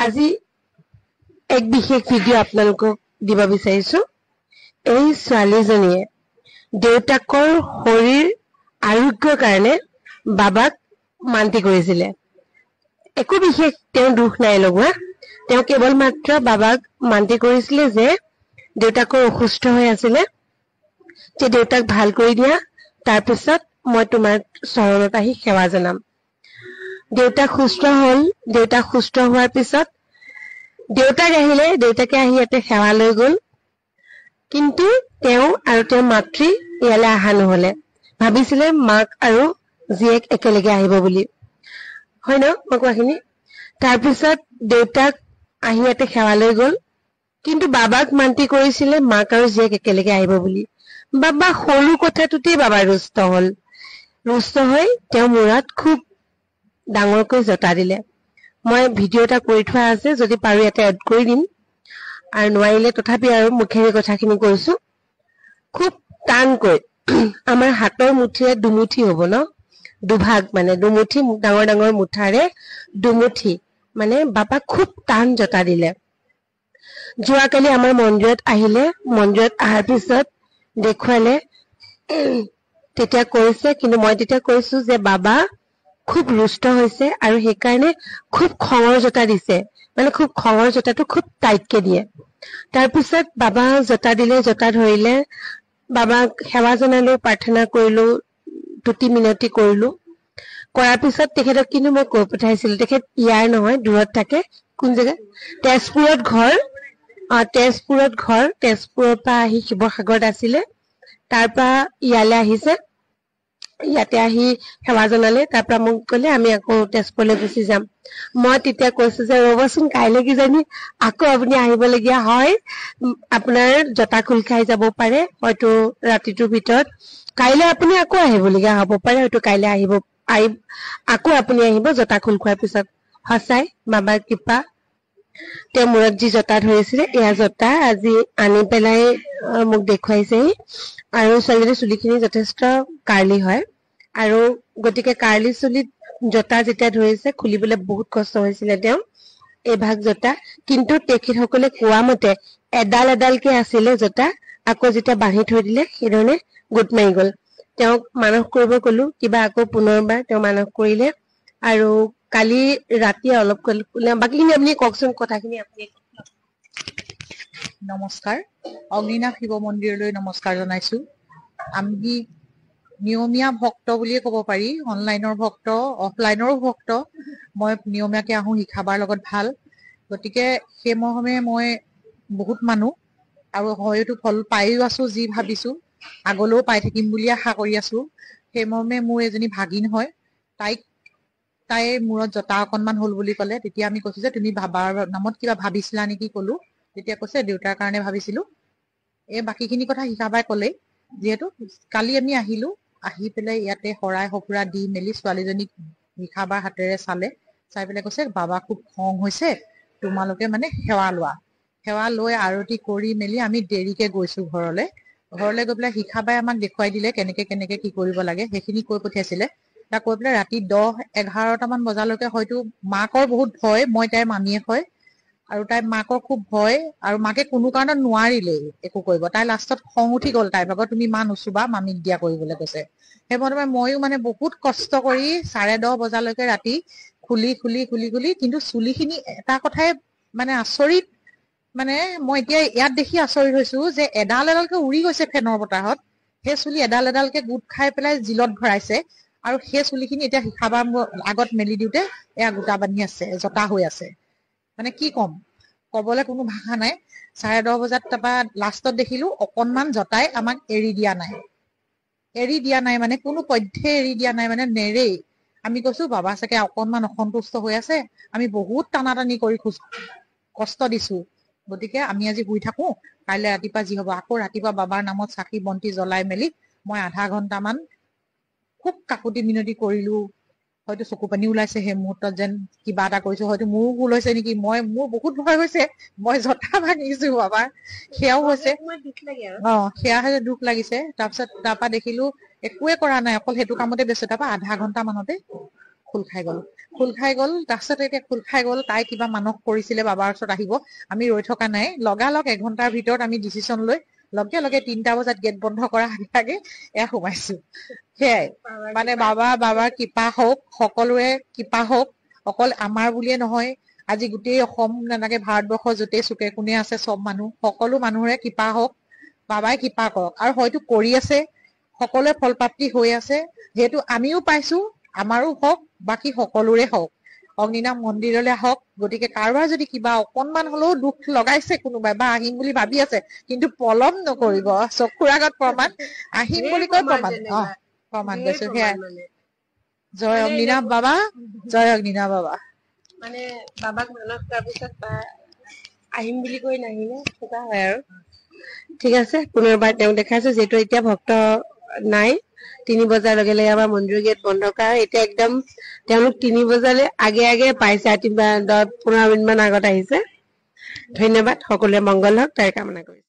আজি এক বিশেষ ভিডিঅ' আপোনালোকক দিব বিচাৰিছো। এই ছোৱালীজনীয়ে দেউতাকৰ শৰীৰ আৰোগ্যৰ কাৰণে বাবাক মান্তি কৰিছিলে। একো বিশেষ তেওঁ দুখ নাই লগোৱা। তেওঁ কেৱল মাত্ৰ বাবাক মান্তি কৰিছিলে যে দেউতাকৰ অসুস্থ হৈ আছিলে, যে দেউতাক ভাল কৰি দিয়া, তাৰপিছত মই তোমাৰ চৰণত আহি সেৱা জনাম। দেউতাক সুস্থ হ'ল। দেউতাক সুস্থ হোৱাৰ পিছত দেউতাক আহিলে, দেউতাকে আহি ইয়াতে সেৱা লৈ গ'ল। কিন্তু তেওঁ আৰু তেওঁৰ মাতৃ ইয়ালৈ অহা নহ'লে। ভাবিছিলে মাক আৰু জীয়েক একেলগে আহিব বুলি, হয় ন মই কোৱাখিনি। তাৰপিছত দেউতাক আহি ইয়াতে সেৱা লৈ গ'ল, কিন্তু বাবাক মান্তি কৰিছিলে মাক আৰু জীয়েক একেলগে আহিব বুলি। বাবা সৰু কথাটোতেই বাবা ৰুষ্ট হ'ল। ৰুষ্ট হৈ তেওঁ মূৰত খুব ডাঙৰকৈ জতা দিলে। মই ভিডিঅ' এটা কৰি থোৱা আছে, যদি পাৰো ইয়াতে এড কৰি দিম, আৰু নোৱাৰিলে তথাপি আৰু মুখেৰে কথাখিনি কৈছো। খুব টানকৈ আমাৰ হাতৰ মুঠিৰে দুমুঠি হ'ব ন, দুভাগ মানে দুমুঠি ডাঙৰ ডাঙৰ মুঠাৰে দুমুঠি মানে বাবাক খুব টান জতা দিলে। যোৱাকালি আমাৰ মন্দিৰত আহিলে, মন্দিৰত অহাৰ পিছত দেখুৱালে, তেতিয়া কৈছে, কিন্তু মই তেতিয়া কৈছো যে বাবা খুব ৰুষ্ট হৈছে আৰু সেইকাৰণে খুব খঙৰ জতা দিছে, মানে খুব খঙৰ জতাটো খুব টাইটকে দিয়ে। তাৰপিছত বাবা জতা দিলে, জতা ধৰিলে, বাবাক সেৱা জনালো, প্ৰাৰ্থনা কৰিলো, তুতি মিনতি কৰিলো। কৰাৰ পিছত তেখেতক কিন্তু মই কৈ পঠাইছিলো, তেখেত ইয়াৰ নহয়, দূৰত থাকে। কোন জেগা? তেজপুৰত ঘৰ। তেজপুৰত ঘৰ। তেজপুৰৰ পৰা আহি শিৱসাগৰত আছিলে, তাৰ পৰা ইয়ালৈ আহিছে। ইয়াতে আহি সেৱা জনালে, তাৰ পৰা মোক ক'লে আমি আকৌ তেজপুৰলৈ গুচি যাম। মই তেতিয়া কৈছো যে ৰ'বচোন, কাইলৈ কিজানি আকৌ আপুনি আহিবলগীয়া হয়, আপোনাৰ জতা খোল খাই যাব পাৰে, হয়তো ৰাতিটোৰ ভিতৰত। কাইলৈ আপুনি আকৌ আহিবলগীয়া হ'ব পাৰে, হয়তো কাইলৈ আকৌ আপুনি আহিব জতা খোল খোৱাৰ পিছত। সঁচাই বাবাৰ কৃপা। তেওঁ মূৰত যি জতা ধৰিছিলে, এয়া জতা আজি আনি পেলাই মোক দেখুৱাইছেহি। আৰু ছোৱালীজনীৰ চুলিখিনি যথেষ্ট কাৰ্লি হয়, আৰু গতিকে কাৰ্লি চুলিত জতা যেতিয়া ধৰিছে, খুলিবলৈ বহুত কষ্ট হৈছিলে তেওঁ এইভাগ জতা। কিন্তু তেখেতসকলে কোৱা মতে এডাল এডালকে আছিলে জতা, আকৌ যেতিয়া বান্ধি থৈ দিলে সেইধৰণে গোট মাৰি গ'ল। তেওঁক মানস কৰিব কলো, কিবা আকৌ পুনৰবাৰ তেওঁ মানস কৰিলে। আৰু কালি ৰাতি অলপ বাকীখিনি আপুনি কওকচোন, কথাখিনি আপুনি। নমস্কাৰ। অগ্নিনাভ শিৱ মন্দিৰলৈ নমস্কাৰ জনাইছো। আমি নিয়মীয়া ভক্ত বুলিয়ে ক'ব পাৰি, অনলাইনৰ ভক্ত, অফলাইনৰো ভক্ত। মই নিয়মীয়াকে আহো, শিখাবাৰ লগত ভাল। গতিকে সেই মৰ্মে মই বহুত মানুহ, আৰু হয়তো ফল পাইও আছো, যি ভাবিছো আগলৈও পাই থাকিম বুলি আশা কৰি আছো। সেই মৰ্মে মোৰ এজনী ভাগিন হয়, তাইৰ মূৰত জতা অকনমান হ'ল বুলি ক'লে। তেতিয়া আমি কৈছো যে তুমি বাবাৰ নামত কিবা ভাবিছিলা নেকি ক'লো। তেতিয়া কৈছে দেউতাৰ কাৰণে ভাবিছিলো। এই বাকীখিনি কথা শিখাবাই ক'লেই। যিহেতু কালি আমি আহিলো, আহি পেলাই ইয়াতে শৰাই সঁফুৰা দি মেলি ছোৱালীজনীক শিখাবাৰ হাতেৰে চালে, চাই পেলাই কৈছে বাবা খুব খং হৈছে, তোমালোকে মানে সেৱা লোৱা। সেৱা লৈ আৰতি কৰি মেলি আমি দেৰিকে গৈছো ঘৰলে গৈ পেলাই শিখাবাই আমাক দেখুৱাই দিলে কেনেকে কেনেকে কি কৰিব লাগে, সেইখিনি কৈ পঠিয়াইছিলে। তাক কৈ পেলাই ৰাতি 10-11টামান বজালৈকে হয়তো মাকৰ বহুত ভয়, মই তাইৰ মামীয়ে হয়, আৰু তাইৰ মাকৰ খুব ভয়, আৰু মাকে কোনো কাৰণত নোৱাৰিলেই একো কৰিব। তাই লাষ্টত খং উঠি গ'ল, তাইৰ ভাগত তুমি মা নুচুবা, মামীক দিয়া কৰিবলৈ কৈছে। সেইমতে ময়ো মানে বহুত কষ্ট কৰি 10:30 বজালৈকে ৰাতি খুলি কিন্তু চুলিখিনি এটা কথাই মানে আচৰিত, মানে মই এতিয়া ইয়াত দেখি আচৰিত হৈছো যে এডাল এডালকে উৰি গৈছে ফেনৰ বতাহত। সেই চুলি এডাল এডালকে গোট খাই পেলাই জিলত ভৰাইছে, আৰু সেই চুলিখিনি এতিয়া শিখাবাৰ আগত মেলি দিওঁতে এয়া গোটা বান্ধি আছে, জতা হৈ আছে। মানে কি ক'ম, কবলৈ কোনো ভাষা নাই। 10:30 বজাত তাৰপা লাষ্টত দেখিলো অকনমান জতাই আমাক এৰি দিয়া নাই, মানে কোনো পধ্যে এৰি দিয়া নাই, মানে নেৰেই। আমি কৈছো বাবা চাগে অকনমান অসন্তুষ্ট হৈ আছে, আমি বহুত টানা টানি কৰি কষ্ট দিছো, গতিকে আমি আজি শুই থাকো, কাইলৈ ৰাতিপুৱা যি হব। আকৌ ৰাতিপুৱা বাবাৰ নামত চাকি বন্তি জ্বলাই মেলি মই আধা ঘন্টামান খুব কাকুতি মিনতি কৰিলো। হয়তো চকু পানী ওলাইছে সেই মুহূৰ্তত, যেন কিবা এটা কৰিছো, হয়তো মোৰো ভুল হৈছে নেকি। মোৰ বহুত ভয় হৈছে, মই জতা ভাঙিছো বাবাৰ, সেয়াও হৈছে। সেয়া হৈছে দুখ লাগিছে। তাৰপিছত তাৰপা দেখিলো একোৱে কৰা নাই, অকল সেইটো কামতে ব্যস্ত। তাৰপা আধা ঘন্টা মানতে খোল খাই গ'ল তাৰপিছত এতিয়া খোল খাই গ'ল তাই কিবা মানস কৰিছিলে বাবাৰ ওচৰত আহিব আমি ৰৈ থকা নাই লগালগ 1 ঘণ্টাৰ ভিতৰত আমি ডিচিশ্যন লৈ লগে লগে 3টা বজাত গেট বন্ধ কৰা আগে এয়া সোমাইছো সেয়াই মানে বাবাৰ কৃপা হওক সকলোৰে কৃপা হওক অকল আমাৰ বুলিয়ে নহয় আজি গোটেই অসম নালাগে ভাৰতবৰ্ষৰ য'তেই চুকে কোণে আছে চব মানুহ সকলো মানুহৰে কৃপা হওক বাবাই কৃপা কৰক আৰু হয়তো কৰি আছে সকলোৱে ফলপ্ৰাপ্তি হৈ আছে যেহেতু আমিও পাইছো আমাৰো হওক বাকী সকলোৰে হওক অগ্নিনাভ মন্দিৰলৈ আহক গতিকে কাৰোবাৰ যদি কিবা অকণমান হলেও দুখ লগাইছে কোনোবাই বা আহিম বুলি ভাবি আছে কিন্তু পলম নকৰিব চকুৰ আগত প্ৰমাণ আহিম বুলি কৈ প্ৰমাণ দিছো সেয়াই জয় অগ্নিনাভ বাবা জয় অগ্নিনাভ বাবা মানে বাবাক মানস কৰাৰ পিছত আহিম বুলি কৈ নাহিলে থকা হয় আৰু ঠিক আছে পুনৰবাৰ তেওঁ দেখাইছো যিহেতু এতিয়া ভক্ত নাই 3 বজাৰ লগে লগে আমাৰ মন্দিৰ গেট বন্ধ কৰা এতিয়া একদম তেওঁলোক 3 বজালে আগে পাইছে 10-15 মিনিট মান আগত আহিছে ধন্যবাদ সকলোৱে মংগল হওক তাই কামনা কৰিছো